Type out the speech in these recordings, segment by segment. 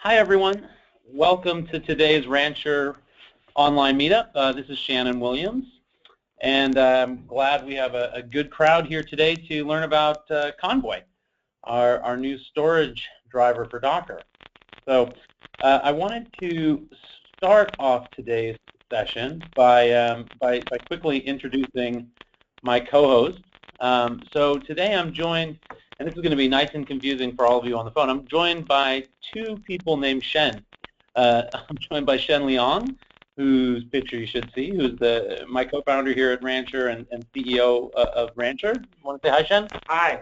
Hi, everyone. Welcome to today's Rancher online meetup. This is Shannon Williams, and I'm glad we have a good crowd here today to learn about Convoy, our new storage driver for Docker. So I wanted to start off today's session by quickly introducing my co-host. So today I'm joined, and this is going to be nice and confusing for all of you on the phone. I'm joined by two people named Shen. I'm joined by Shen Liang, whose picture you should see, who's my co-founder here at Rancher and CEO of Rancher. You want to say hi, Shen? Hi.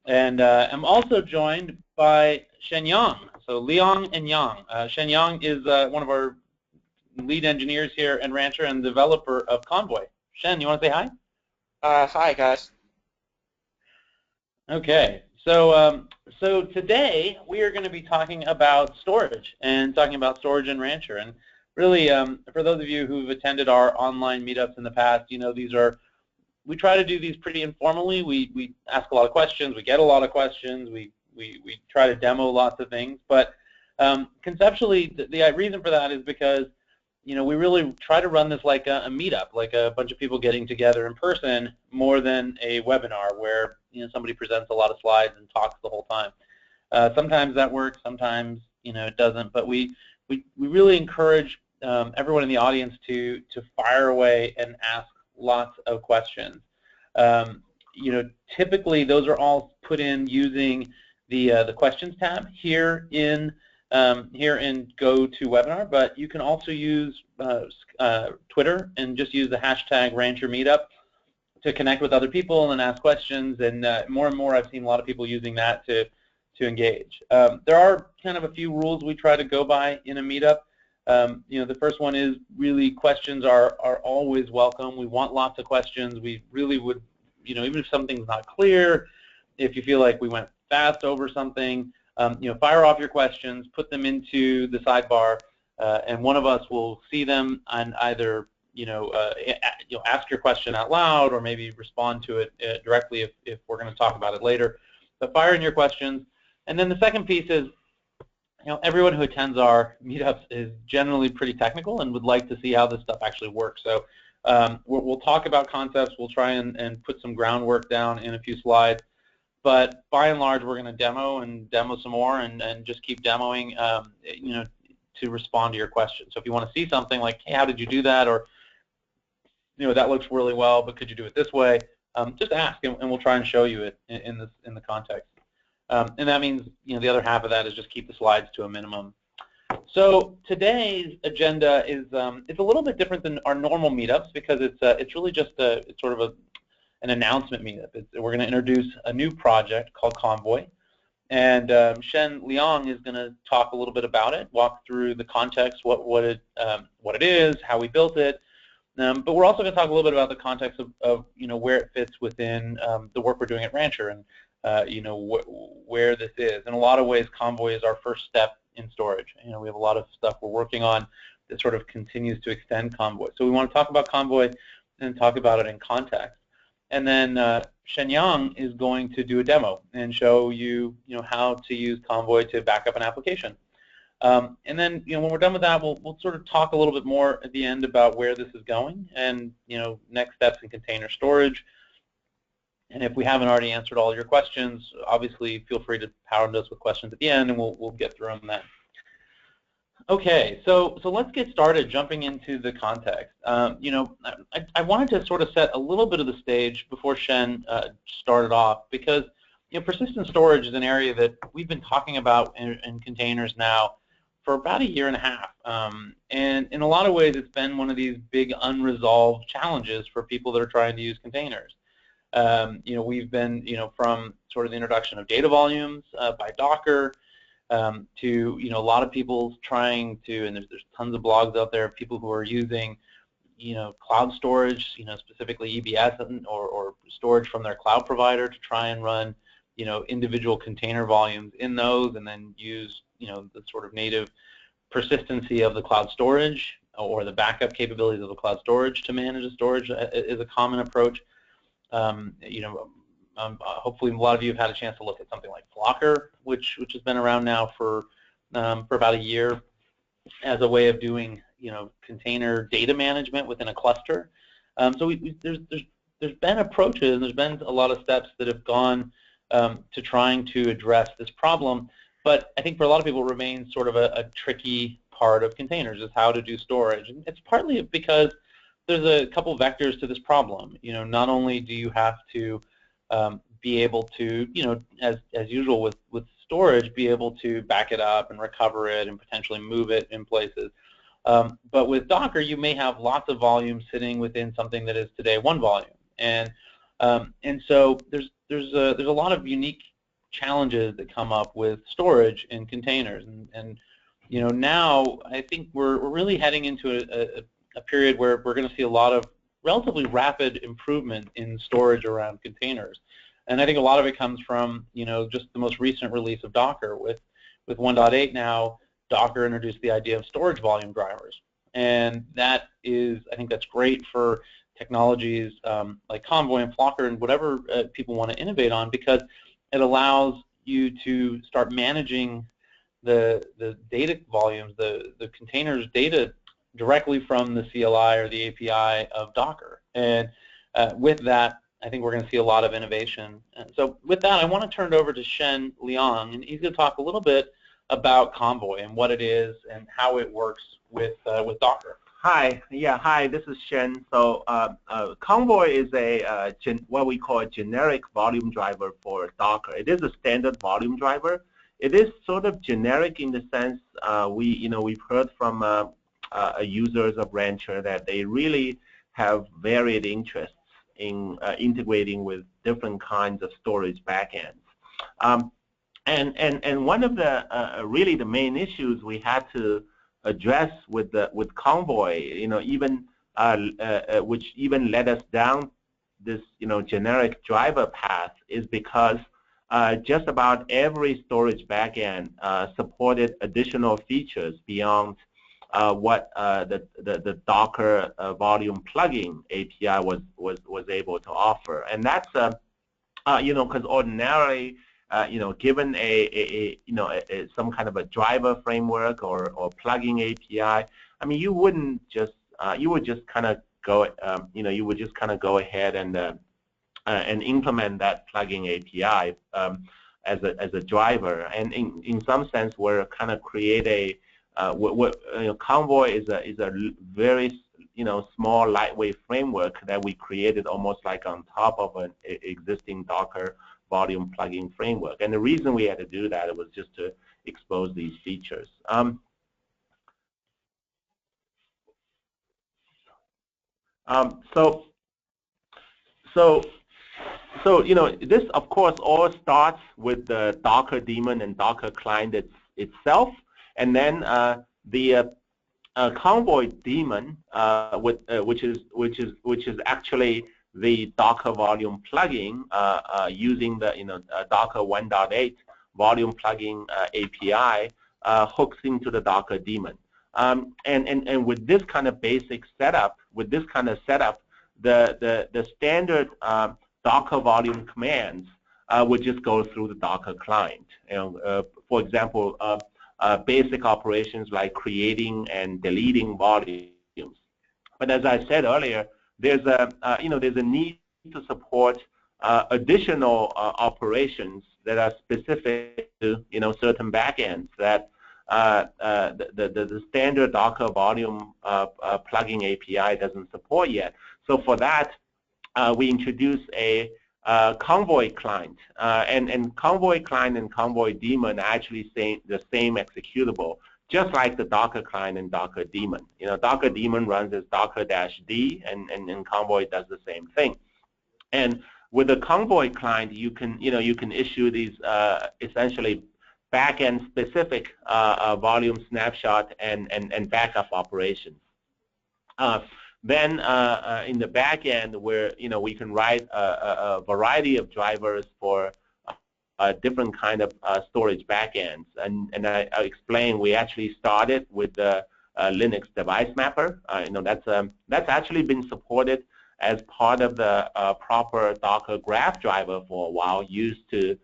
And I'm also joined by Shen Yang. So Liang and Yang. Shen Yang is one of our lead engineers here at Rancher and developer of Convoy. Shen, you want to say hi? Hi, guys. Okay, so today we are going to be talking about storage and talking about storage in Rancher. And really, for those of you who've attended our online meetups in the past, you know we try to do these pretty informally. We ask a lot of questions, we get a lot of questions, we try to demo lots of things. But conceptually, the reason for that is because we really try to run this like a meetup, like a bunch of people getting together in person, more than a webinar where somebody presents a lot of slides and talks the whole time. Sometimes that works, sometimes it doesn't. But we really encourage everyone in the audience to fire away and ask lots of questions. Typically those are all put in using the questions tab here in GoToWebinar, but you can also use Twitter and just use the hashtag Rancher Meetup to connect with other people and ask questions. And more I've seen a lot of people using that to engage. There are kind of a few rules we try to go by in a meetup. The first one is really questions are always welcome. We want lots of questions. We really would, even if something's not clear, if you feel like we went fast over something, fire off your questions, put them into the sidebar, and one of us will see them and either ask your question out loud or maybe respond to it directly if we're going to talk about it later. But fire in your questions. And then the second piece is, everyone who attends our meetups is generally pretty technical and would like to see how this stuff actually works. So we'll talk about concepts. We'll try and put some groundwork down in a few slides. But by and large, we're going to demo some more and just keep demoing, to respond to your questions. So if you want to see something like, hey, how did you do that? Or, that looks really well, but could you do it this way? Just ask, and we'll try and show you it in the context. And that means, the other half of that is just keep the slides to a minimum. So today's agenda is it's a little bit different than our normal meetups because it's really just it's sort of an announcement meetup. We're going to introduce a new project called Convoy, and Shen Liang is going to talk a little bit about it, walk through the context, what it is, how we built it. But we're also going to talk a little bit about the context of where it fits within the work we're doing at Rancher and where this is. In a lot of ways, Convoy is our first step in storage. We have a lot of stuff we're working on that sort of continues to extend Convoy. So we want to talk about Convoy and talk about it in context. And then Shen Yang is going to do a demo and show you, how to use Convoy to back up an application. And then, when we're done with that, we'll sort of talk a little bit more at the end about where this is going and, next steps in container storage. And if we haven't already answered all your questions, obviously feel free to pound us with questions at the end, and we'll get through them then. Okay, so let's get started jumping into the context. I wanted to sort of set a little bit of the stage before Shen started off because persistent storage is an area that we've been talking about in containers now for about a year and a half. And in a lot of ways, it's been one of these big unresolved challenges for people that are trying to use containers. We've been, from sort of the introduction of data volumes by Docker to, a lot of people trying to, and there's tons of blogs out there of people who are using, cloud storage, specifically EBS or storage from their cloud provider to try and run, individual container volumes in those and then use, the sort of native persistency of the cloud storage or the backup capabilities of the cloud storage to manage the storage is a common approach. Hopefully a lot of you have had a chance to look at something like Flocker, which has been around now for for about a year as a way of doing, container data management within a cluster. So there's been approaches, there's been a lot of steps that have gone to trying to address this problem, but I think for a lot of people it remains sort of a tricky part of containers is how to do storage. And it's partly because there's a couple vectors to this problem. Not only do you have to be able to, as usual with storage, be able to back it up and recover it and potentially move it in places. But with Docker, you may have lots of volume sitting within something that is today one volume, and so there's a lot of unique challenges that come up with storage in containers, and now I think we're really heading into a period where we're going to see a lot of relatively rapid improvement in storage around containers. And I think a lot of it comes from, just the most recent release of Docker. With 1.8 now, Docker introduced the idea of storage volume drivers. And that is, I think that's great for technologies like Convoy and Flocker and whatever people want to innovate on, because it allows you to start managing the data volumes, the containers data directly from the CLI or the API of Docker. And with that, I think we're going to see a lot of innovation. And so with that, I want to turn it over to Shen Liang, and he's going to talk a little bit about Convoy and what it is and how it works with Docker. Hi, this is Shen. So Convoy is what we call a generic volume driver for Docker. It is a standard volume driver. It is sort of generic in the sense we've heard from users of Rancher that they really have varied interests in integrating with different kinds of storage backends. And one of the really the main issues we had to address with Convoy, which even led us down this generic driver path, is because just about every storage backend supported additional features beyond what the Docker volume plugin API was able to offer. And that's because ordinarily given some kind of a driver framework or plugin API, I mean, you would just kind of go ahead and implement that plugin API as a driver. And in some sense, we're kind of create a Convoy is a very small lightweight framework that we created almost like on top of an existing Docker volume plugin framework. And the reason we had to do that was just to expose these features. This of course all starts with the Docker daemon and Docker client itself, and then the Convoy daemon, which is actually the Docker volume plugin using the Docker 1.8 volume plugin API hooks into the Docker daemon. And with this kind of basic setup, the standard Docker volume commands would just go through the Docker client. For example, basic operations like creating and deleting volumes. But as I said earlier, there's a need to support additional operations that are specific to certain backends that the standard Docker volume plugin API doesn't support yet. So for that, we introduce a Convoy client, and Convoy client and Convoy daemon are actually the same executable, just like the Docker client and Docker daemon. Docker daemon runs as Docker-D, and Convoy does the same thing. And with the Convoy client, you can issue these essentially backend specific volume snapshot and backup operations. Then in the back end, where we can write a variety of drivers for different kind of storage backends, and I explained we actually started with the Linux Devicemapper. That's actually been supported as part of the proper Docker graph driver for a while, used to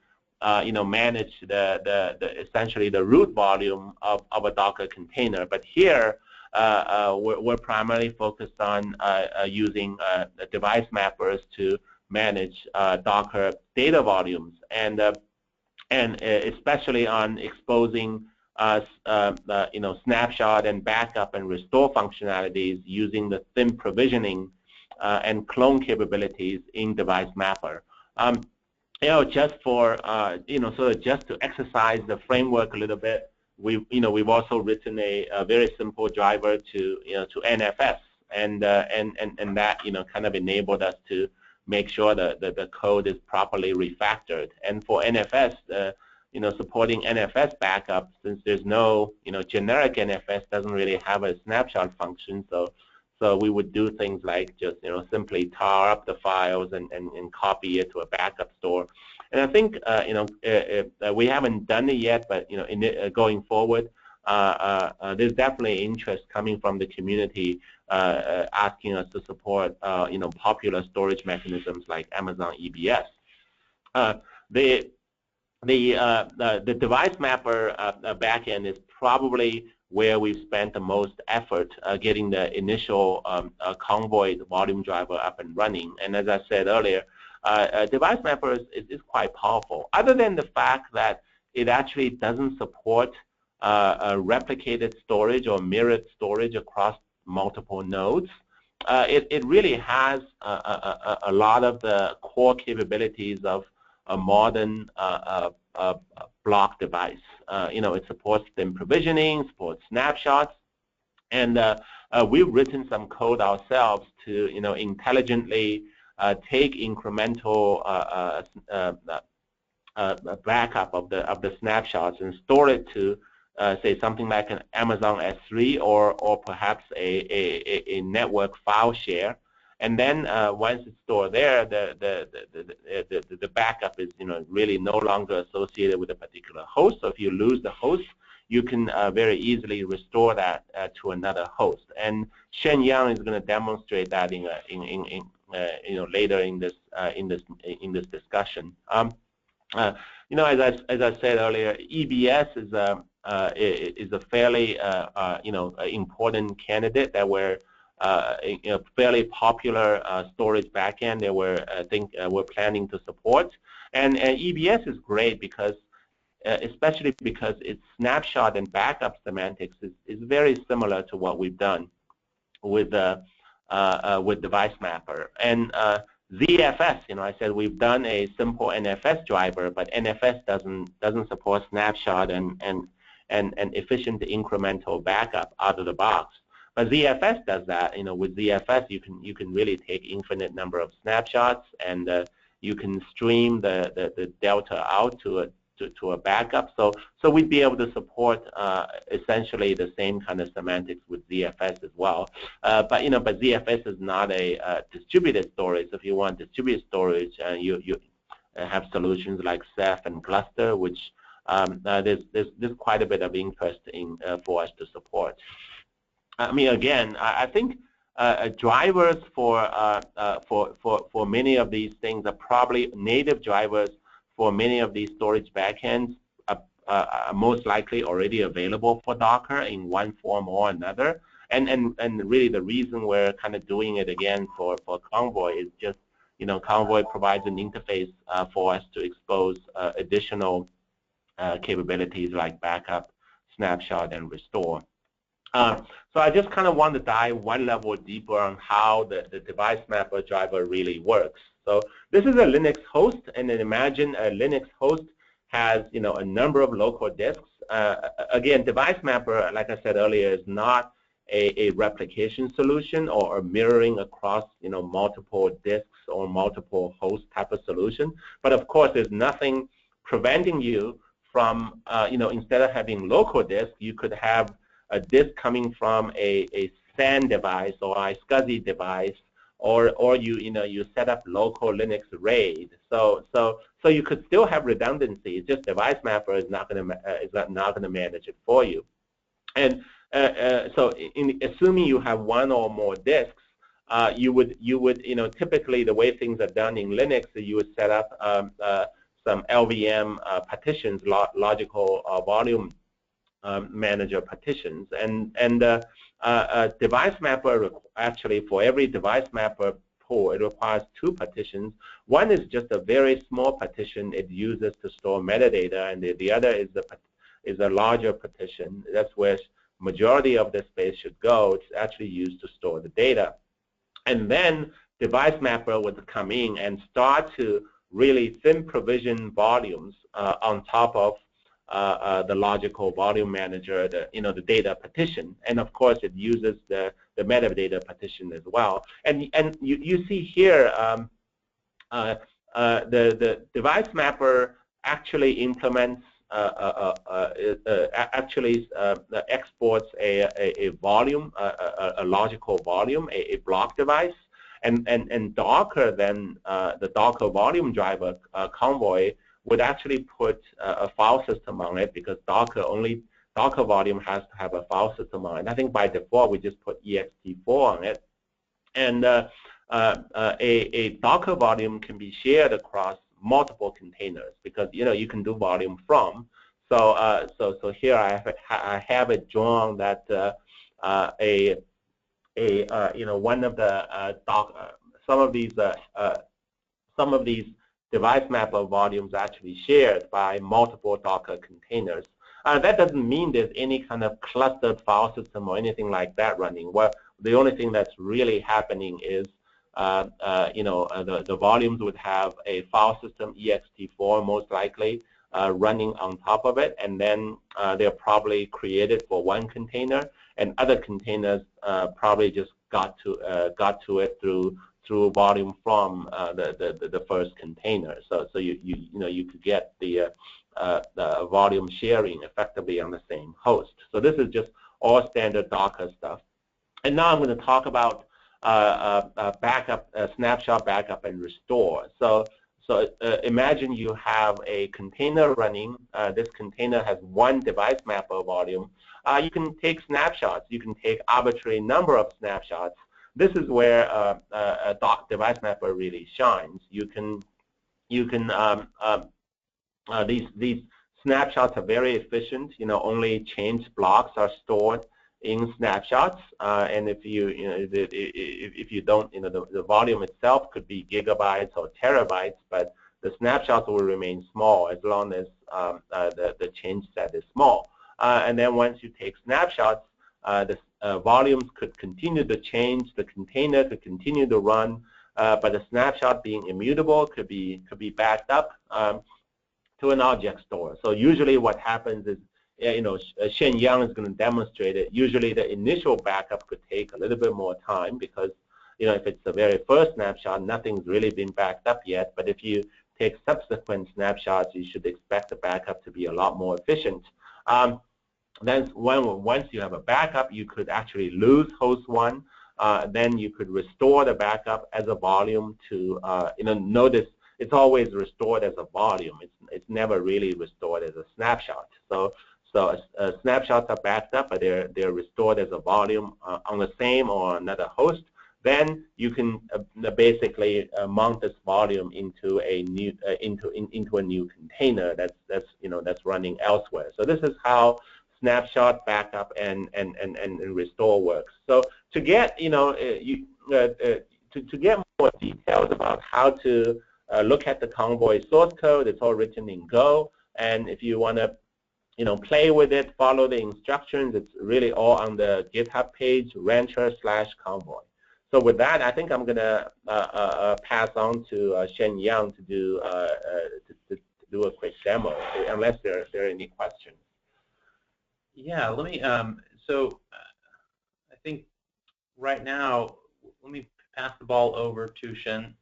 manage essentially the root volume of a Docker container. But here, we're primarily focused on using device mappers to manage Docker data volumes, and especially on exposing snapshot and backup and restore functionalities using the thin provisioning and clone capabilities in Devicemapper. Just for sort of just to exercise the framework a little bit, we've also written a very simple driver to NFS, and that kind of enabled us to make sure that the code is properly refactored. And for NFS, supporting NFS backup, since there's no generic NFS doesn't really have a snapshot function, so we would do things like just simply tar up the files and copy it to a backup store. And I think we haven't done it yet, but going forward, there's definitely interest coming from the community asking us to support popular storage mechanisms like Amazon EBS. The Devicemapper backend is probably where we've spent the most effort getting the initial Convoy volume driver up and running. And as I said earlier, Devicemapper is quite powerful. Other than the fact that it actually doesn't support replicated storage or mirrored storage across multiple nodes, it really has a lot of the core capabilities of a modern block device. It supports thin provisioning, supports snapshots, and we've written some code ourselves to intelligently take incremental backup of the snapshots and store it to say something like an Amazon S3 or perhaps a network file share. And then once it's stored there, the backup is really no longer associated with a particular host. So if you lose the host, you can very easily restore that to another host. And Shen Yang is going to demonstrate that later in this discussion. As I said earlier, EBS is a fairly important candidate that we're fairly popular storage backend that we're planning to support, and EBS is great because especially because its snapshot and backup semantics is very similar to what we've done with Devicemapper. And ZFS, I said we've done a simple NFS driver, but NFS doesn't support snapshot and efficient incremental backup out of the box. But ZFS does that. With ZFS, you can really take infinite number of snapshots, and you can stream the delta out to a backup. So we'd be able to support essentially the same kind of semantics with ZFS as well. But ZFS is not a distributed storage. If you want distributed storage, you have solutions like Ceph and Gluster, which there's quite a bit of interest in for us to support. I mean, again, I think drivers for many of these things are probably native drivers for many of these storage backends are most likely already available for Docker in one form or another. And really the reason we're kind of doing it again for Convoy is just, Convoy provides an interface for us to expose additional capabilities like backup, snapshot, and restore. So I just kind of want to dive one level deeper on how the Devicemapper driver really works. So this is a Linux host, and then imagine a Linux host has a number of local disks. Again, Devicemapper, like I said earlier, is not a replication solution or a mirroring across multiple disks or multiple host type of solution. But of course, there's nothing preventing you from instead of having local disk, you could have a disk coming from a SAN device or a SCSI device, or you set up local Linux RAID. So you could still have redundancy. It's just Devicemapper is not going to manage it for you. And so assuming you have one or more disks, you would typically the way things are done in Linux, you would set up some LVM partitions, logical volume manager partitions, and Devicemapper actually for every Devicemapper pull it requires 2 partitions. One is just a very small partition it uses to store metadata, and the other is a larger partition. That's where majority of the space should go. It's actually used to store the data, and then Devicemapper would come in and start to really thin provision volumes on top of the logical volume manager, the data partition, and of course it uses the metadata partition as well. And you see here the Devicemapper actually implements exports a volume, a logical volume, a block device, and Docker then the Docker volume driver Convoy would actually put a file system on it, because Docker volume has to have a file system on it. I think by default we just put ext4 on it, and a Docker volume can be shared across multiple containers, because you can do volume from. So here I have it drawn that one of the some of these Devicemapper volumes actually shared by multiple Docker containers. That doesn't mean there's any kind of clustered file system or anything like that running. Well, the only thing that's really happening is the volumes would have a file system ext4 most likely running on top of it, and then they're probably created for one container, and other containers probably just got to it through volume from the first container. So you could get the volume sharing effectively on the same host. So this is just all standard Docker stuff. And now I'm going to talk about backup, snapshot backup and restore. So imagine you have a container running. This container has one Devicemapper volume. You can take snapshots. You can take arbitrary number of snapshots. This is where Devicemapper really shines. These snapshots are very efficient. Only change blocks are stored in snapshots, and if you don't, the volume itself could be gigabytes or terabytes, but the snapshots will remain small as long as the change set is small. And then once you take snapshots, the volumes could continue to change, the container could continue to run, but the snapshot being immutable could be backed up to an object store. So usually what happens is, Shen Yang is going to demonstrate it. Usually the initial backup could take a little bit more time, because if it's the very first snapshot, nothing's really been backed up yet. But if you take subsequent snapshots, you should expect the backup to be a lot more efficient. Then once you have a backup, you could actually lose host 1. Then you could restore the backup as a volume to, notice it's always restored as a volume. It's never really restored as a snapshot. So snapshots are backed up, but they're restored as a volume on the same or another host. Then you can basically mount this volume into a new into a new container that's running elsewhere. So this is how snapshot, backup, and restore works. So to get to get more details about how to look at the Convoy source code, it's all written in Go, and if you want to play with it, follow the instructions, it's really all on the GitHub page, rancher/Convoy. So with that, I think I'm going to pass on to Shen Yang to do a quick demo, unless there are any questions. Yeah, let me. So I think right now, let me pass the ball over to Shen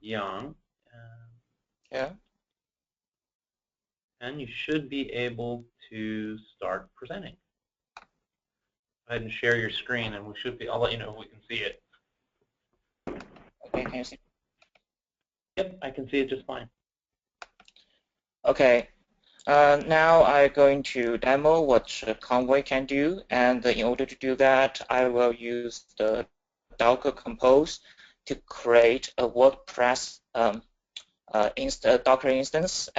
Yang. Yeah. And you should be able to start presenting. Go ahead and share your screen, and we should be. I'll let you know if we can see it. Okay, can you see? Yep, I can see it just fine. Okay. Now I'm going to demo what Convoy can do, and in order to do that, I will use the Docker Compose to create a WordPress Docker instance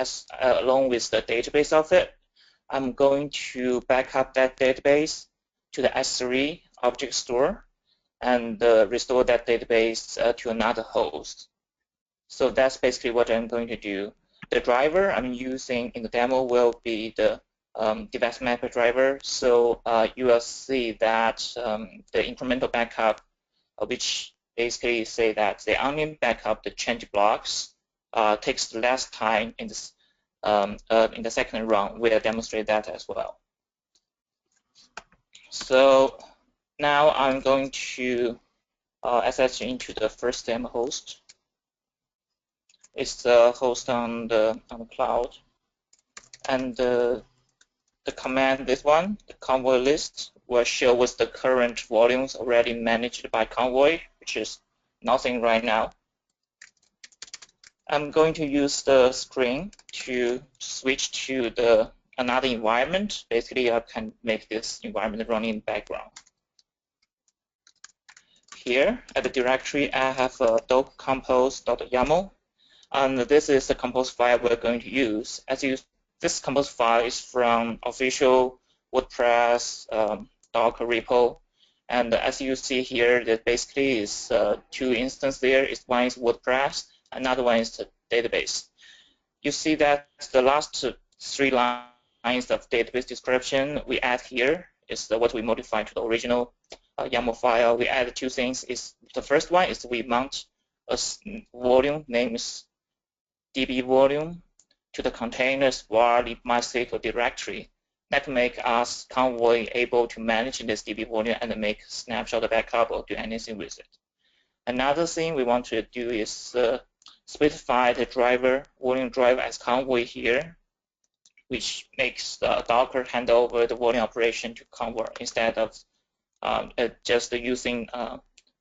along with the database of it. I'm going to back up that database to the S3 object store and restore that database to another host. So that's basically what I'm going to do. The driver I'm using in the demo will be the Devicemapper driver. So you will see that the incremental backup, which basically say that the onion backup, the change blocks, takes less time in the second run. We'll demonstrate that as well. So now I'm going to SSH into the first demo host. It's the host on the cloud, and the command, this one, the Convoy list, will show what's the current volumes already managed by Convoy, which is nothing right now. I'm going to use the screen to switch to another environment. Basically, I can make this environment run in background. Here at the directory, I have a doc-compose.yaml, and this is the compose file we're going to use. This compose file is from official WordPress Docker repo, and as you see here, that basically is two instances there. One is WordPress, another one is the database. You see that the last 3 lines of database description we add here is what we modify to the original YAML file. We add 2 things. The first one is we mount a volume named db volume to the containers var MySQL directory. That make us Convoy able to manage this db volume and make snapshot backup or do anything with it. Another thing we want to do is specify the volume driver as Convoy here, which makes Docker hand over the volume operation to Convoy instead of just using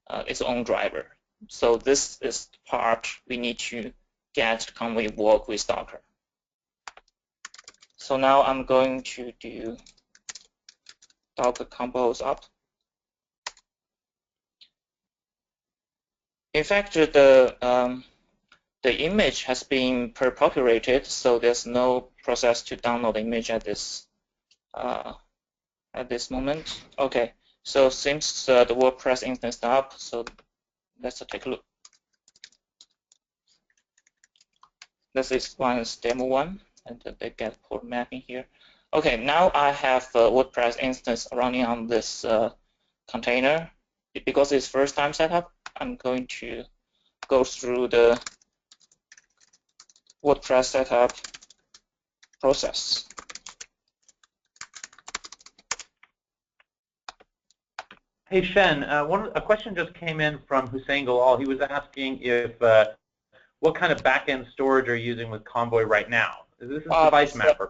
its own driver. So this is the part we need to get Convoy work with Docker. So now I'm going to do Docker compose up. In fact, the image has been pre-populated, so there's no process to download the image at this moment. Okay, so since the WordPress instance is up, so let's take a look. This is demo 1, and they get port mapping here. Okay, now I have a WordPress instance running on this container. Because it's first time setup, I'm going to go through the WordPress setup process. Hey Shen, a question just came in from Hussein Galal. He was asking if what kind of backend storage are you using with Convoy right now? Is this Devicemapper?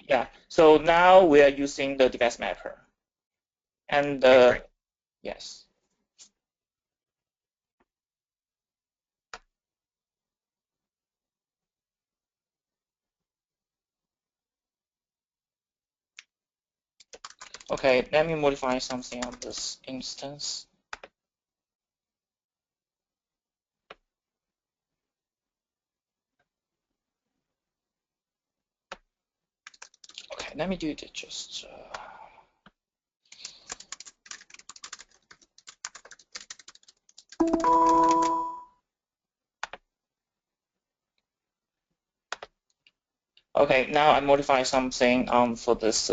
Yeah. So now we are using the Devicemapper, and yes. Okay, let me modify something on this instance. Okay, let me do it just. Okay, now I modify something for this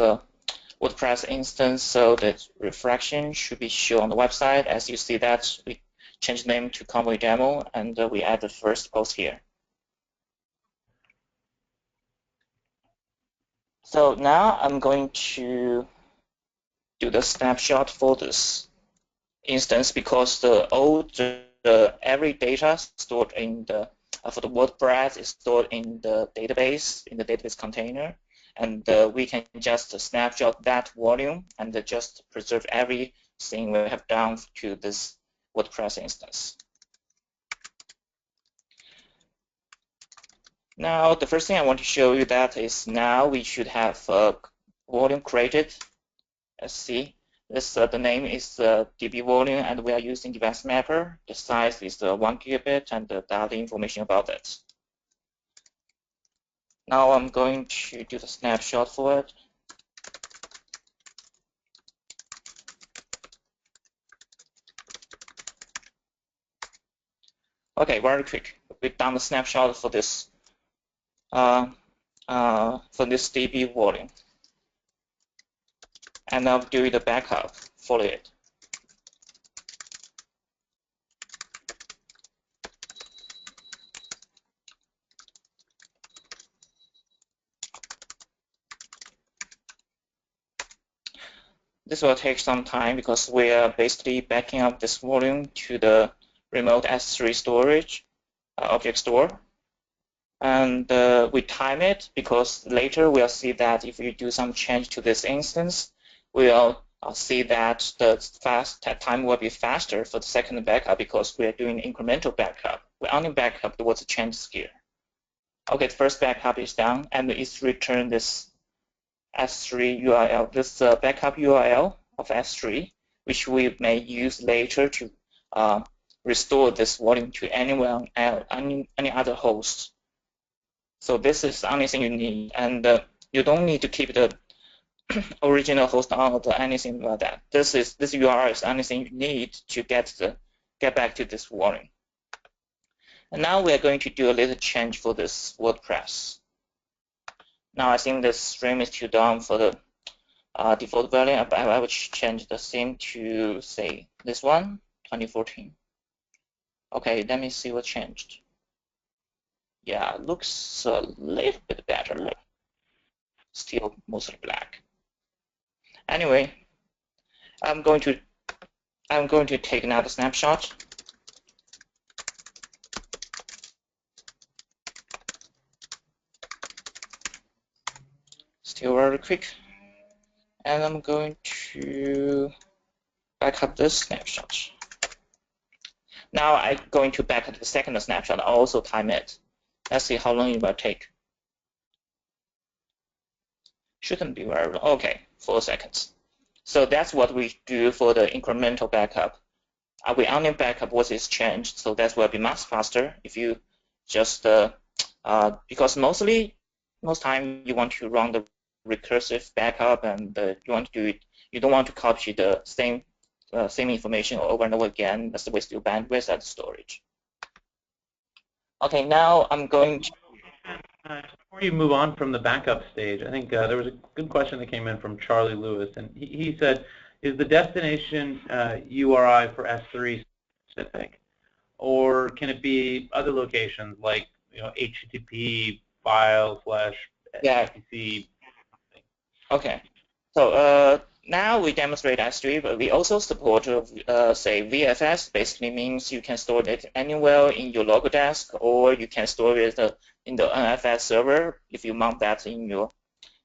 WordPress instance, so that reflection should be shown on the website. As you see that we changed the name to Convoy Demo, and we add the first post here. So now I'm going to do the snapshot for this instance, because every data stored in the for the WordPress is stored in the database container, and we can just snapshot that volume and just preserve everything we have done to this WordPress instance. Now, the first thing I want to show you that is now we should have a volume created. Let's see. The name is db volume, and we are using Devicemapper. The size is 1 gigabit, and the data information about it. Now I'm going to do the snapshot for it. Okay, very quick. We've done the snapshot for this DB volume, and I'll do the backup for it. This will take some time because we are basically backing up this volume to the remote S3 storage object store. And we time it because later we'll see that if we do some change to this instance, we'll see that the time will be faster for the second backup because we are doing incremental backup. We only back up towards the changes here. Okay, the first backup is done, and it's returned this S3 URL, this backup URL of S3, which we may use later to restore this volume to anyone else, any other host. So this is the only thing you need, and you don't need to keep the original host on or anything like that. This URL is the only thing you need to get back to this volume. And now we are going to do a little change for this WordPress. Now I think the stream is too down for the default value. I will change the theme to, say, this one, 2014. Okay, let me see what changed. Yeah, it looks a little bit better. Still mostly black. Anyway, I'm going to take another snapshot. Still very quick. And I'm going to back up this snapshot. Now I'm going to back up the second snapshot. I'll also time it. Let's see how long it will take. Shouldn't be very long. Okay, 4 seconds. So that's what we do for the incremental backup. We only backup what is changed, so that will be much faster if you just because most time you want to run the recursive backup, and you want to do it. You don't want to copy the same information over and over again. That's waste your bandwidth at storage. Okay, now I'm going to. Before you move on from the backup stage, I think there was a good question that came in from Charlie Lewis, and he said, is the destination URI for S3 specific, or can it be other locations like HTTP file / etc? Okay, so now we demonstrate S3, but we also support, say, VFS. Basically means you can store it anywhere in your local disk, or you can store it in the NFS server if you mount that in your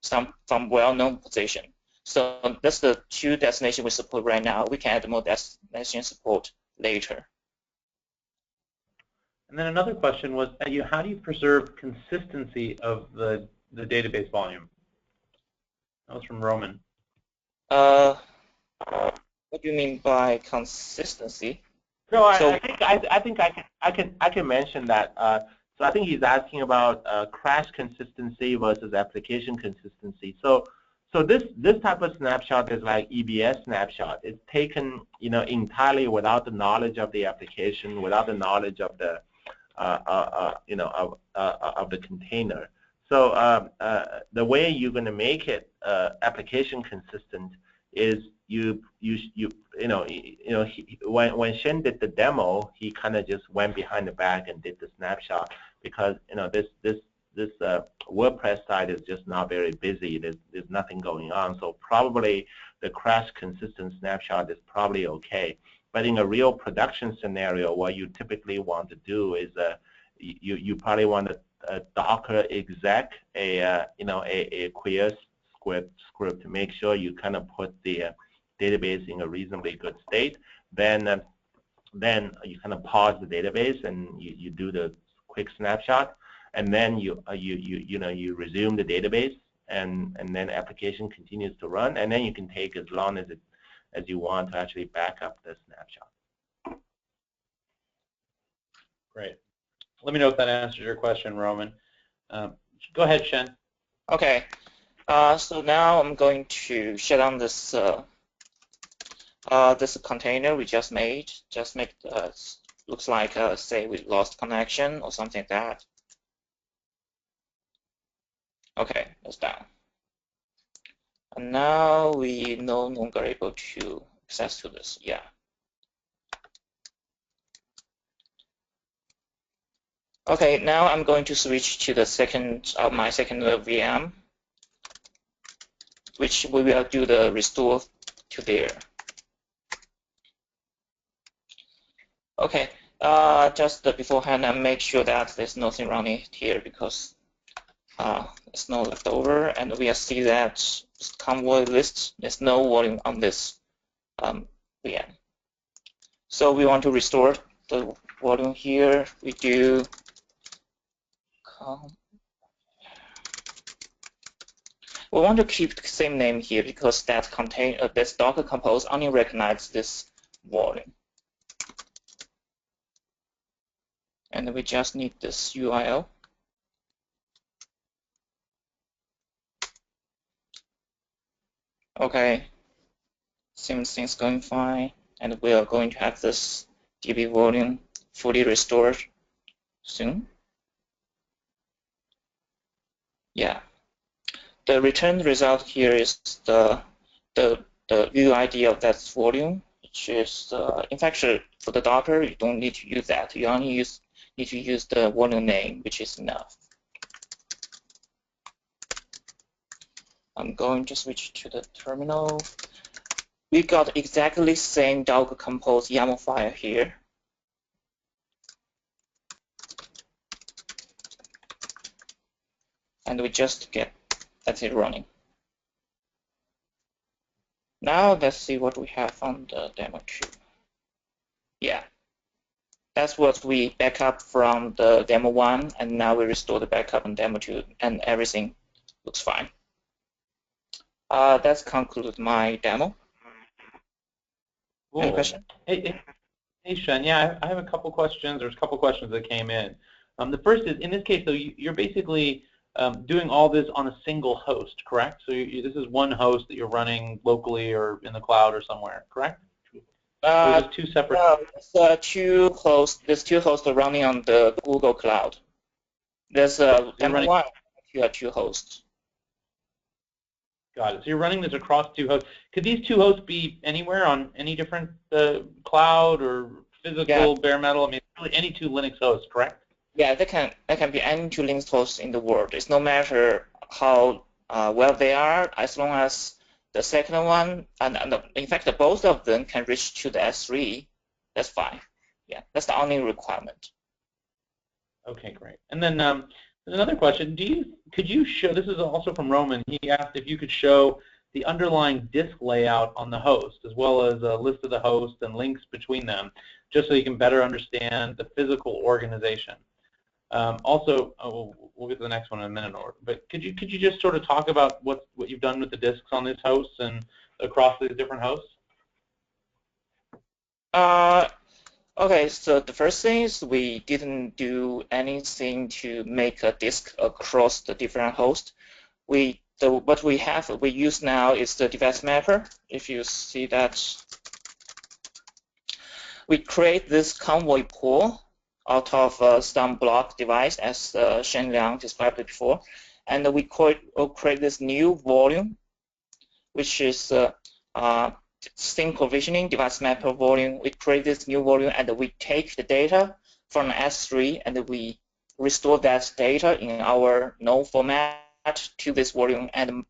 some well-known position. So that's the 2 destinations we support right now. We can add more destination support later. And then another question was, how do you preserve consistency of the database volume? That was from Roman. What do you mean by consistency? So I think I can mention that. So I think he's asking about crash consistency versus application consistency. So this type of snapshot is like EBS snapshot. It's taken entirely without the knowledge of the application, without the knowledge of the of the container. So the way you're going to make it application consistent is when Shen did the demo, he kind of just went behind the back and did the snapshot because this WordPress site is just not very busy. There's nothing going on, so probably the crash consistent snapshot is probably okay. But in a real production scenario, what you typically want to do is you probably want to Docker exec a query script to make sure you kind of put the database in a reasonably good state. Then you kind of pause the database and you do the quick snapshot, and then you resume the database, and then application continues to run, and then you can take as long as you want to actually back up the snapshot. Great. Let me know if that answers your question, Roman. Go ahead, Shen. Okay. So now I'm going to shut down this this container we just made. Just make looks like say we lost connection or something like that. Okay, that's down. And now we no longer able to access to this. Yeah. Okay, now I'm going to switch to the second my second VM, which we will do the restore to there. Okay, just beforehand, I make sure that there's nothing running here because there's no leftover, and we see that this Convoy list, there's no volume on this VM. So we want to restore the volume here. We do we want to keep the same name here because that this Docker Compose only recognizes this volume. And we just need this URL. Okay, seems things going fine, and we are going to have this DB volume fully restored soon. Yeah, the return result here is the UID of that volume, which is in fact for the Docker you don't need to use that. You only need to use the volume name, which is enough. I'm going to switch to the terminal. We got exactly same Docker Compose YAML file here. And we just get that's it running. Now let's see what we have on the demo 2. Yeah, that's what we back up from the demo 1, and now we restore the backup in demo 2, and everything looks fine. That's concluded my demo. Cool. Any question? Hey, Shen, yeah, I have a couple questions. There's a couple questions that came in. The first is, in this case, though, you're basically doing all this on a single host, correct? So this is one host that you're running locally or in the cloud or somewhere, correct? Or just two separate? No, it's two hosts. There's two hosts running on the Google Cloud. There's demo 1, two hosts. Got it. So you're running this across two hosts. Could these two hosts be anywhere on any different cloud or physical bare metal? I mean, really any two Linux hosts, correct? Yeah, they can be any two Linux hosts in the world. It's no matter how well they are, as long as the second one, and in fact, both of them can reach to the S3. That's fine. Yeah, that's the only requirement. Okay, great. And then another question: could you show? This is also from Roman. He asked if you could show the underlying disk layout on the host, as well as a list of the hosts and links between them, just so you can better understand the physical organization. Also, we'll get to the next one in a minute, but could you just sort of talk about what you've done with the disks on these hosts and across these different hosts? Okay, so the first thing is we didn't do anything to make a disk across the different hosts. What we use now is the Devicemapper. If you see that, we create this Convoy pool out of some block device, as Shen Liang described it before, and we create this new volume, which is sync provisioning Devicemapper volume. We create this new volume, and we take the data from S3, and we restore that data in our node format to this volume, and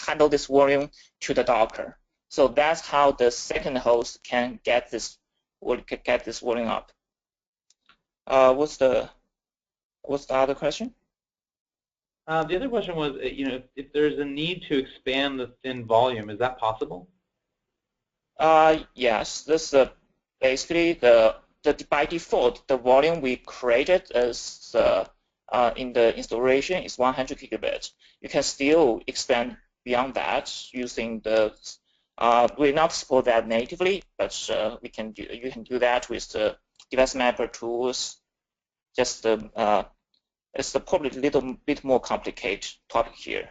handle this volume to the Docker. So that's how the second host can get this volume up. What's the other question? The other question was, if there's a need to expand the thin volume, is that possible? Yes. This basically by default the volume we created is in the installation is 100 gigabits. You can still expand beyond that using the. We not support that natively, but you can do that with the Devicemapper tools. Just It's probably a little bit more complicated topic here,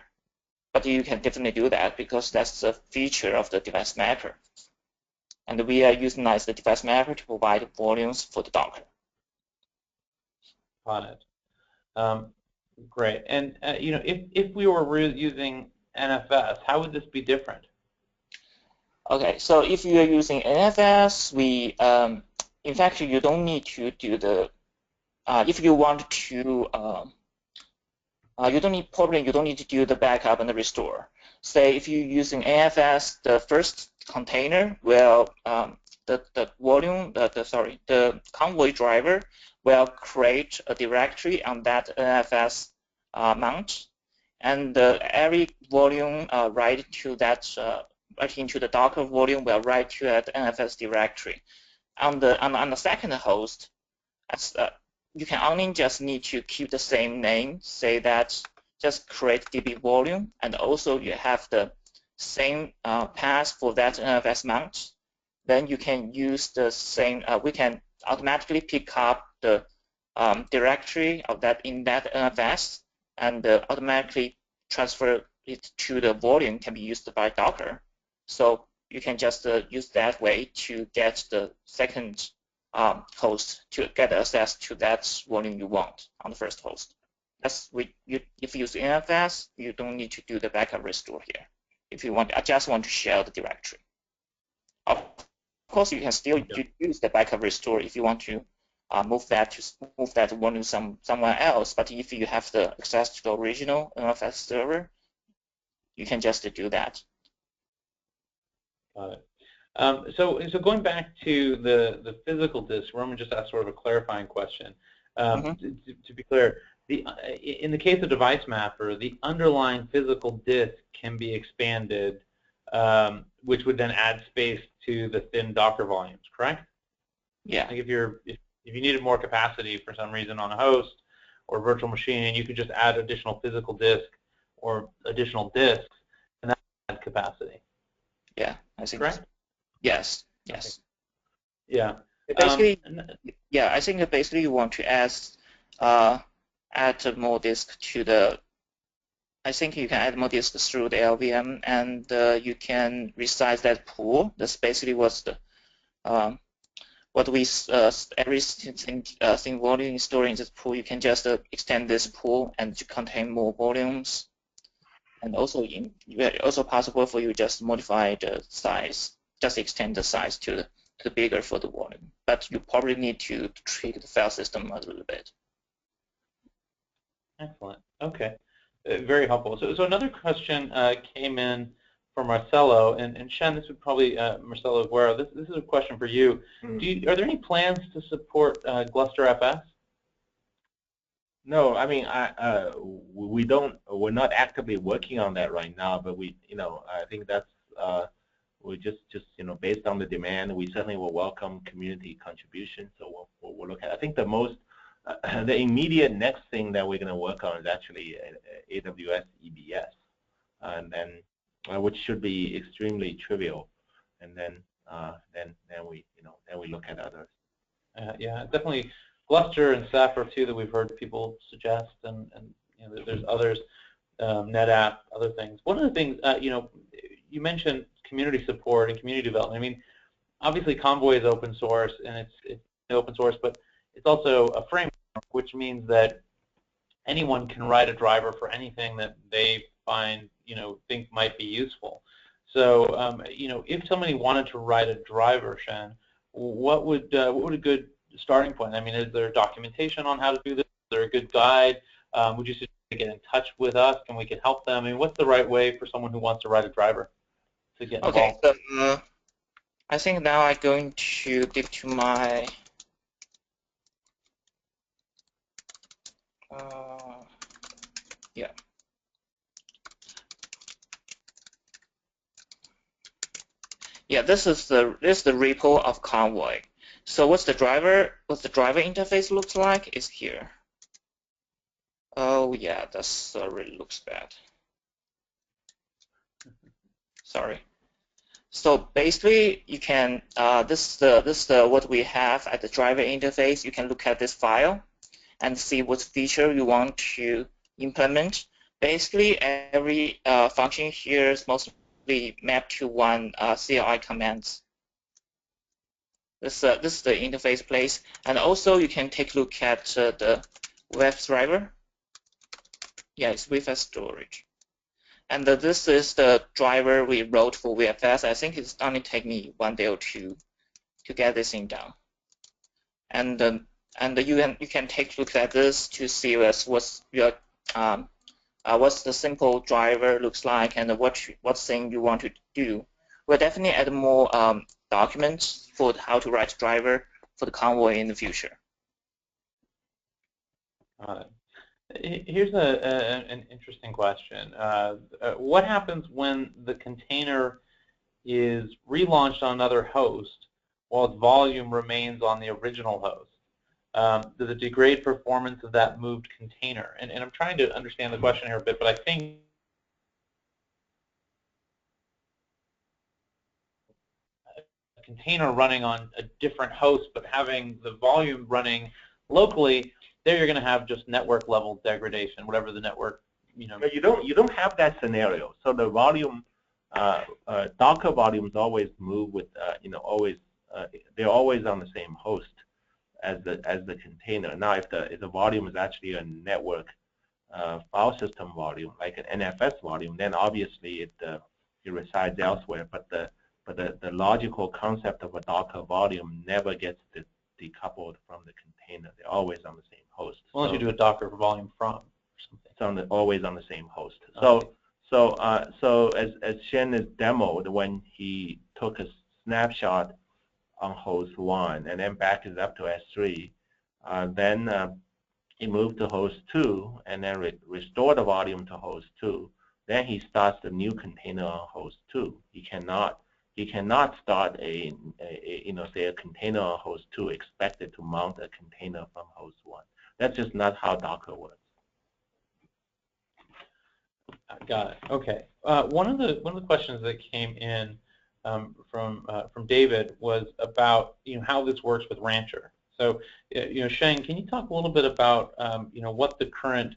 but you can definitely do that because that's a feature of the Devicemapper. And we are using the Devicemapper to provide volumes for the Docker. Got it. Great. And if we were using NFS, how would this be different? Okay, so if you are using NFS, in fact, you don't need to do the. If you want to, you don't need to do the backup and the restore. Say if you're using NFS, the first container will the Convoy driver will create a directory on that NFS mount, and every volume write to that right into the Docker volume will write to that NFS directory. On the second host, you can only just need to keep the same name, say that just create DB volume, and also you have the same path for that NFS mount. Then you can use the same, we can automatically pick up the directory of that in that NFS and automatically transfer it to the volume can be used by Docker. So you can just use that way to get the second host to get access to that volume you want on the first host. If you use NFS, you don't need to do the backup restore here. If you want, I just want to share the directory. Of course, you can still use the backup restore if you want to move that volume somewhere else. But if you have the access to the original NFS server, you can just do that. Got it. So going back to the physical disk, Roman just asked sort of a clarifying question. To be clear, in the case of Devicemapper, the underlying physical disk can be expanded, which would then add space to the thin Docker volumes, correct? Yeah. Like if you needed more capacity for some reason on a host or virtual machine, you could just add additional physical disk or additional disks, and that adds capacity. Yeah, I think. Correct? Yes. Yes. Yeah. Basically, I think that basically you want to add more disk to the. I think you can add more disk through the LVM, and you can resize that pool. That's basically what's the everything volume stored in this pool. You can just extend this pool and to contain more volumes. And also, also possible for you just modify the size, just extend the size to the bigger for the volume. But you probably need to tweak the file system a little bit. Excellent. Okay. Very helpful. So another question came in from Marcelo, and Shen, this would probably Marcelo Aguero. This is a question for you. Are there any plans to support Gluster FS? No, I mean, we're not actively working on that right now, but I think that's we just based on the demand, we certainly will welcome community contribution. So we'll look at. I think the immediate next thing that we're going to work on is actually AWS EBS, and then which should be extremely trivial, and then we look at others. Yeah, definitely. Gluster and Sapper too that we've heard people suggest, and there's others, NetApp, other things. One of the things you mentioned community support and community development. I mean, obviously Convoy is open source and it's open source, but it's also a framework, which means that anyone can write a driver for anything that they think might be useful. So if somebody wanted to write a driver, Shen, what would a good starting point? I mean, is there documentation on how to do this? Is there a good guide? Would you suggest they get in touch with us and we can help them? I mean, what's the right way for someone who wants to write a driver to get involved? Okay, so, I think now I'm going to give to my this is the repo of Convoy. So what the driver interface looks like is here. Oh yeah, that really looks bad. Sorry. So basically, you can this is what we have at the driver interface. You can look at this file, and see what feature you want to implement. Basically, every function here is mostly mapped to one CLI command. This is the interface place, and also you can take a look at the web driver. Yeah, it's VFS storage. And this is the driver we wrote for VFS. I think it's only take me 1 day or two to get this thing down. And you can take a look at this to see what's the simple driver looks like and what thing you want to do. We'll definitely add more documents for how to write driver for the Convoy in the future. Got it. Here's an interesting question. What happens when the container is relaunched on another host while its volume remains on the original host? Does it degrade performance of that moved container? And I'm trying to understand the question here a bit, but I think a container running on a different host but having the volume running locally, there you're going to have just network level degradation, whatever the network, But you don't have that scenario. So the volume, Docker volumes always move with, they're always on the same host as the container. Now, if the volume is actually a network file system volume, like an NFS volume, then obviously it resides elsewhere. But the logical concept of a Docker volume never gets decoupled from the container. They're always on the same host. Unless you do a Docker volume from or something. It's always on the same host. Okay. So as Shen has demoed, when he took a snapshot on host 1 and then backed it up to S3, then he moved to host 2 and then restored the volume to host 2. Then he starts the new container on host 2. He cannot start say a container on host 2 expected to mount a container from host 1. That's just not how Docker works. Got it. Okay. One of the questions that came in from David was about how this works with Rancher. So Sheng, can you talk a little bit about what the current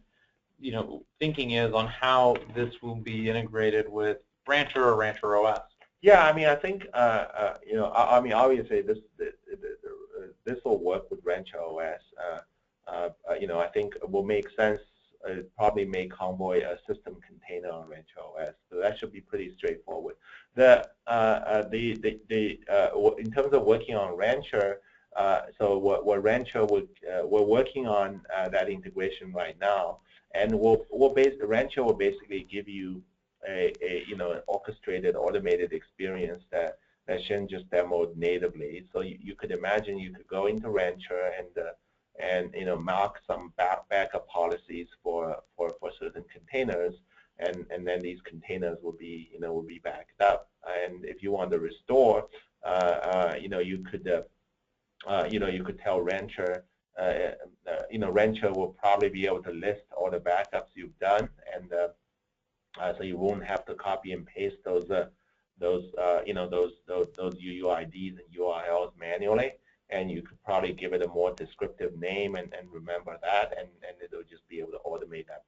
thinking is on how this will be integrated with Rancher or Rancher OS? Yeah, I mean, I think obviously this will work with Rancher OS. I think it will make sense. Probably make Convoy a system container on Rancher OS, so that should be pretty straightforward. In terms of working on Rancher, so what Rancher we're working on that integration right now, and Rancher will basically give you an orchestrated, automated experience that Shen just demoed natively. So you could imagine you could go into Rancher and mark some backup policies for certain containers, and then these containers will be backed up. And if you want to restore, you could tell Rancher, Rancher will probably be able to list all the backups you've done, and so you won't have to copy and paste those UUIDs and URLs manually. And you could probably give it a more descriptive name and remember that, and it'll just be able to automate that,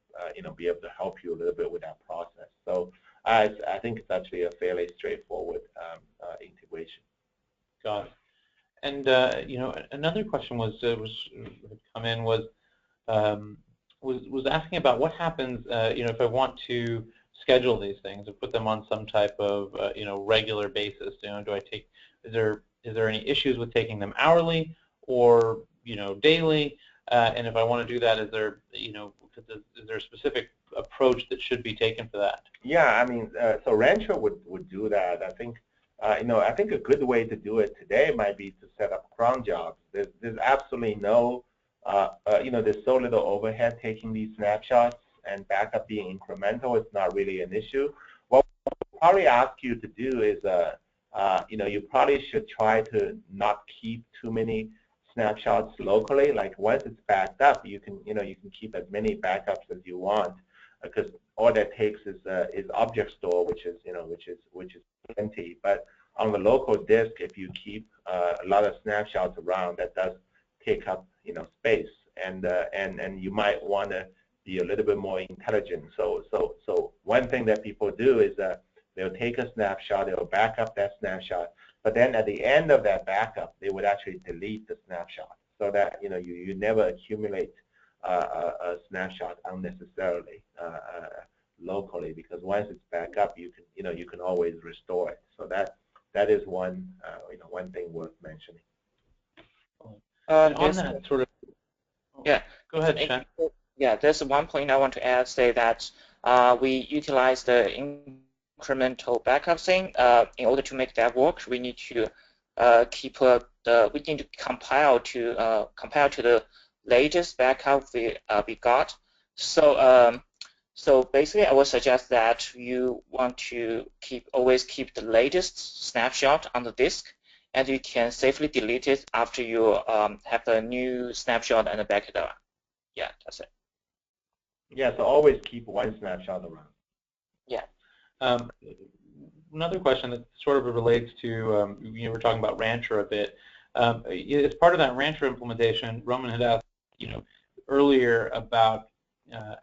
be able to help you a little bit with that process. So I think it's actually a fairly straightforward integration. Got it. And another question was asking about what happens if I want to schedule these things and put them on some type of regular basis. Do I take is there any issues with taking them hourly or daily? And if I want to do that, is there a specific approach that should be taken for that? Yeah, I mean, so Rancher would do that. I think I think a good way to do it today might be to set up cron jobs. There's absolutely no there's so little overhead taking these snapshots, and backup being incremental, it's not really an issue. What we'll probably ask you to do is you probably should try to not keep too many snapshots locally. Like once it's backed up, you can keep as many backups as you want, because all that takes is object store, which is plenty. But on the local disk, if you keep a lot of snapshots around, that does take up space, and you might want to be a little bit more intelligent. So one thing that people do is they'll take a snapshot, they'll back up that snapshot, but then at the end of that backup, they would actually delete the snapshot, so that you never accumulate a snapshot unnecessarily locally, because once it's back up, you can always restore it. So that is one one thing worth mentioning. On that sort of, yeah, go ahead, Shen. Yeah, there's one point I want to add. Say that we utilize the incremental backup thing. In order to make that work, we need to we need to compile to the latest backup we got. So basically, I would suggest that you want to always keep the latest snapshot on the disk, and you can safely delete it after you have a new snapshot and back it up. Yeah, that's it. Yeah, so always keep one snapshot around. Yeah. Another question that sort of relates to, we're talking about Rancher a bit. As part of that Rancher implementation, Roman had asked, earlier about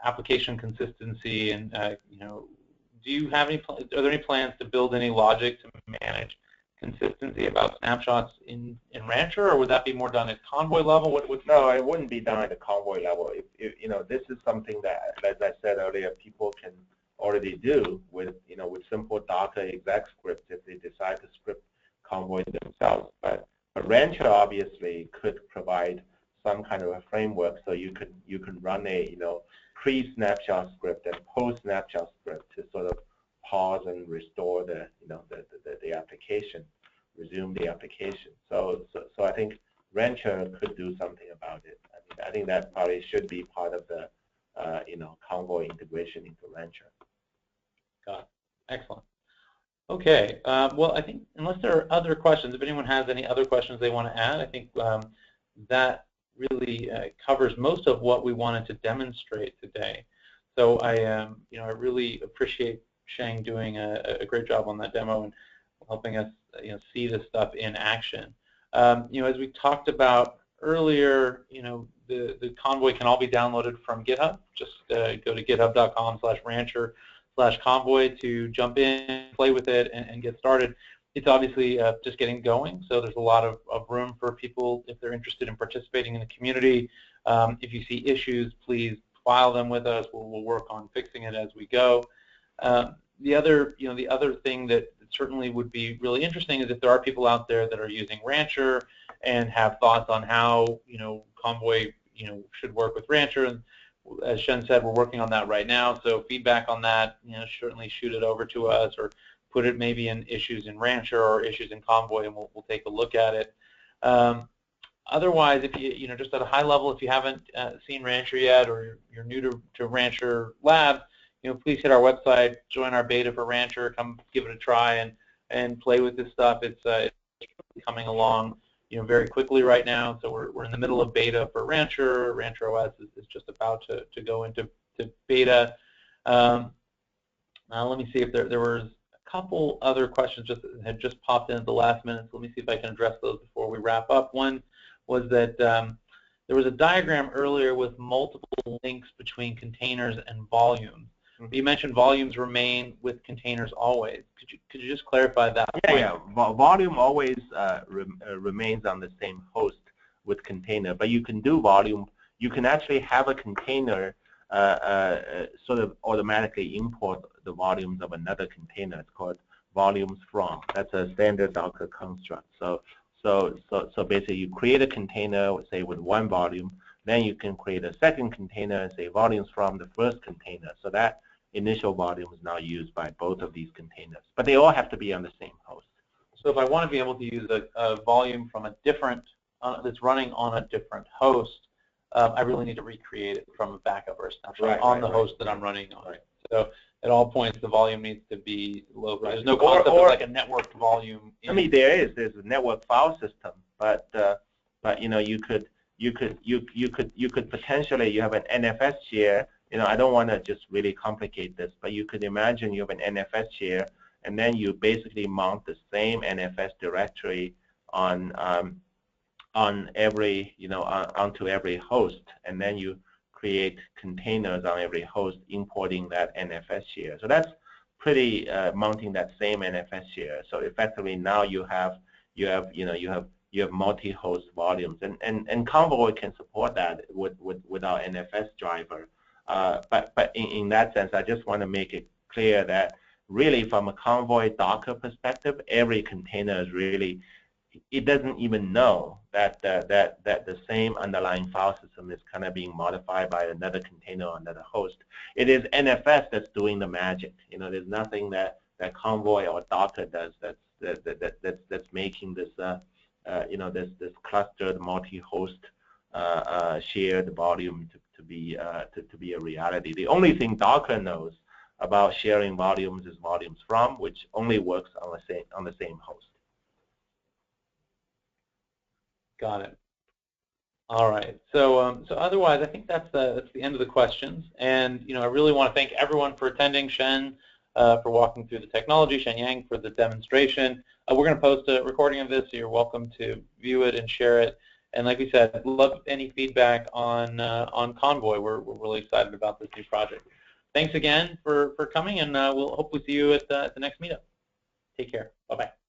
application consistency, and do you have any? Are there any plans to build any logic to manage consistency about snapshots in Rancher, or would that be more done at Convoy level? No, it wouldn't be done at the Convoy level. This is something that, as I said earlier, people can already do with with simple Docker exec scripts if they decide to script Convoy themselves. But Rancher obviously could provide some kind of a framework, so you can run a pre-snapshot script and post-snapshot script to sort of pause and restore the application, resume the application. So I think Rancher could do something about it. I think that probably should be part of the Convoy integration into Rancher. Got it. Excellent. Okay. Well, I think unless there are other questions, if anyone has any other questions they want to add, I think that really covers most of what we wanted to demonstrate today. So I really appreciate Sheng doing a great job on that demo and helping us see this stuff in action. As we talked about earlier, the Convoy can all be downloaded from GitHub. Just go to github.com/rancher/convoy to jump in, play with it, and get started. It's obviously just getting going, so there's a lot of room for people if they're interested in participating in the community. If you see issues, please file them with us. We'll work on fixing it as we go. The other thing that certainly would be really interesting is if there are people out there that are using Rancher and have thoughts on how Convoy should work with Rancher. And as Shen said, we're working on that right now. So feedback on that, certainly shoot it over to us, or put it maybe in issues in Rancher or issues in Convoy, and we'll take a look at it. Otherwise, if you just at a high level, if you haven't seen Rancher yet, or you're new to Rancher Lab, please hit our website, join our beta for Rancher, come give it a try and play with this stuff. It's coming along very quickly right now. So we're in the middle of beta for Rancher. Rancher OS is just about to go into beta. Now let me see if there was a couple other questions that had just popped in at the last minute. So let me see if I can address those before we wrap up. One was that there was a diagram earlier with multiple links between containers and volumes. You mentioned volumes remain with containers always. Could you just clarify that point? Yeah. Volume always remains on the same host with container, but you can do volume. You can actually have a container sort of automatically import the volumes of another container. It's called volumes from. That's a standard Docker construct. So basically, you create a container, say with one volume, then you can create a second container and say volumes from the first container. So that initial volume is now used by both of these containers, but they all have to be on the same host. So if I want to be able to use a volume from a different that's running on a different host, I really need to recreate it from a backup or a snapshot on the host that I'm running on. So at all points, the volume needs to be local. There's no concept of like a networked volume. I mean, there's a network file system, but you could potentially, you have an NFS share. I don't want to just really complicate this, but you could imagine you have an NFS share, and then you basically mount the same NFS directory on on every, onto every host, and then you create containers on every host, importing that NFS share. So that's pretty mounting that same NFS share. So effectively now you have multi-host volumes, and Convoy can support that with our NFS driver. But in that sense, I just want to make it clear that really from a Convoy Docker perspective, every container is really, it doesn't even know that the same underlying file system is kind of being modified by another container or another host. It is NFS that's doing the magic. There's nothing that Convoy or Docker does that's making this this clustered multi-host shared volume to be a reality. The only thing Docker knows about sharing volumes is volumes from, which only works on the same host. Got it. All right. So so otherwise, I think that's the end of the questions. And I really want to thank everyone for attending. Shen for walking through the technology. Shen Yang for the demonstration. We're going to post a recording of this, so you're welcome to view it and share it. And like we said, I'd love any feedback on Convoy. We're really excited about this new project. Thanks again for coming, and we'll hopefully see you at the next meetup. Take care. Bye-bye.